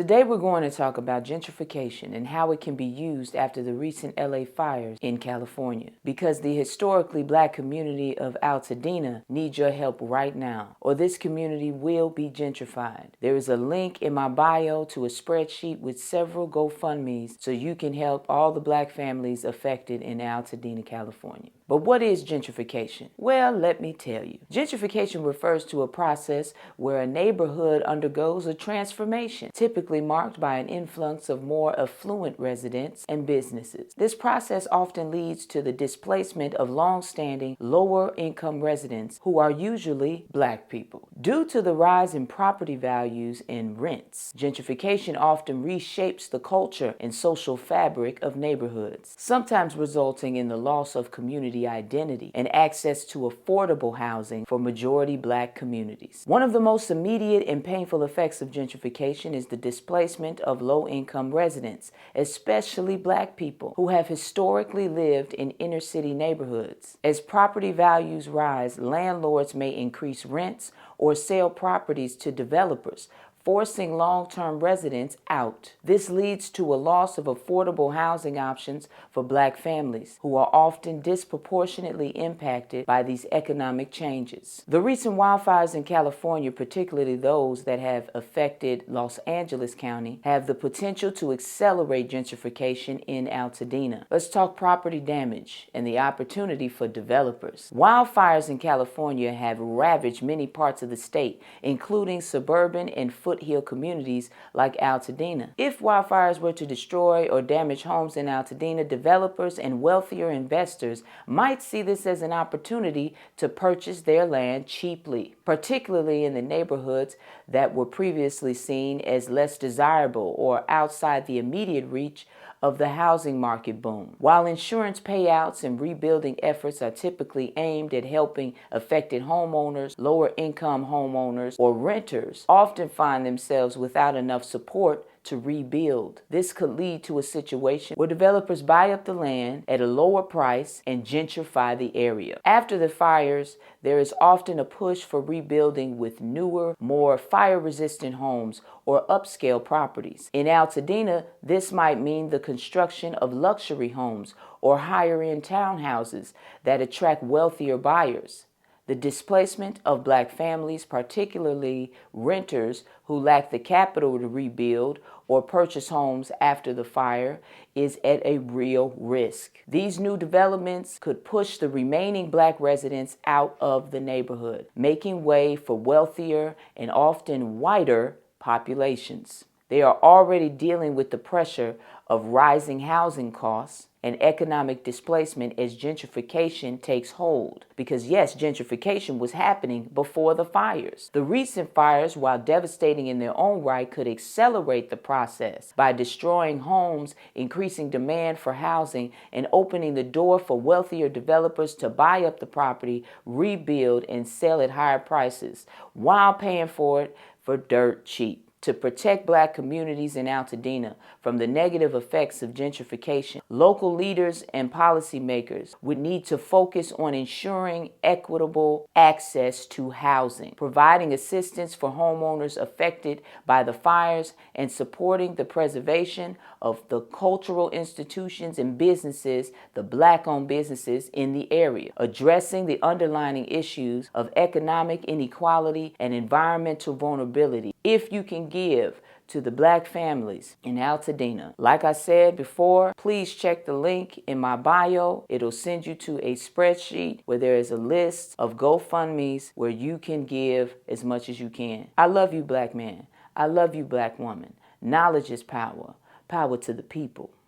Today we're going to talk about gentrification and how it can be used after the recent LA fires in California. Because the historically black community of Altadena needs your help right now, or this community will be gentrified. There is a link in my bio to a spreadsheet with several GoFundMes so you can help all the black families affected in Altadena, California. But what is gentrification? Well, let me tell you. Gentrification refers to a process where a neighborhood undergoes a transformation, typically marked by an influx of more affluent residents and businesses. This process often leads to the displacement of long-standing, lower-income residents who are usually black people. Due to the rise in property values and rents, gentrification often reshapes the culture and social fabric of neighborhoods, sometimes resulting in the loss of community identity and access to affordable housing for majority black communities. One of the most immediate and painful effects of gentrification is the displacement of low-income residents, especially black people who have historically lived in inner-city neighborhoods. As property values rise, landlords may increase rents or sell properties to developers, forcing long-term residents out. This leads to a loss of affordable housing options for black families, who are often disproportionately impacted by these economic changes. The recent wildfires in California, particularly those that have affected Los Angeles County, have the potential to accelerate gentrification in Altadena. Let's talk property damage and the opportunity for developers. Wildfires in California have ravaged many parts of the state, including suburban and foothill communities like Altadena. If wildfires were to destroy or damage homes in Altadena, developers and wealthier investors might see this as an opportunity to purchase their land cheaply, particularly in the neighborhoods that were previously seen as less desirable or outside the immediate reach of the housing market boom. While insurance payouts and rebuilding efforts are typically aimed at helping affected homeowners, lower income homeowners, or renters often find themselves without enough support to rebuild. This could lead to a situation where developers buy up the land at a lower price and gentrify the area. After the fires, there is often a push for rebuilding with newer, more fire-resistant homes or upscale properties. In Altadena, this might mean the construction of luxury homes or higher-end townhouses that attract wealthier buyers. The displacement of black families, particularly renters who lack the capital to rebuild or purchase homes after the fire, is at a real risk. These new developments could push the remaining black residents out of the neighborhood, making way for wealthier and often whiter populations. They are already dealing with the pressure of rising housing costs and economic displacement as gentrification takes hold. Because yes, gentrification was happening before the fires. The recent fires, while devastating in their own right, could accelerate the process by destroying homes, increasing demand for housing, and opening the door for wealthier developers to buy up the property, rebuild, and sell at higher prices, while paying for it for dirt cheap. To protect black communities in Altadena from the negative effects of gentrification, local leaders and policymakers would need to focus on ensuring equitable access to housing, providing assistance for homeowners affected by the fires, and supporting the preservation of the cultural institutions and businesses, the black-owned businesses in the area, addressing the underlying issues of economic inequality and environmental vulnerability. If you can give to the black families in Altadena. Like I said before, please check the link in my bio. It'll send you to a spreadsheet where there is a list of GoFundMes where you can give as much as you can. I love you, black man. I love you, black woman. Knowledge is power. Power to the people.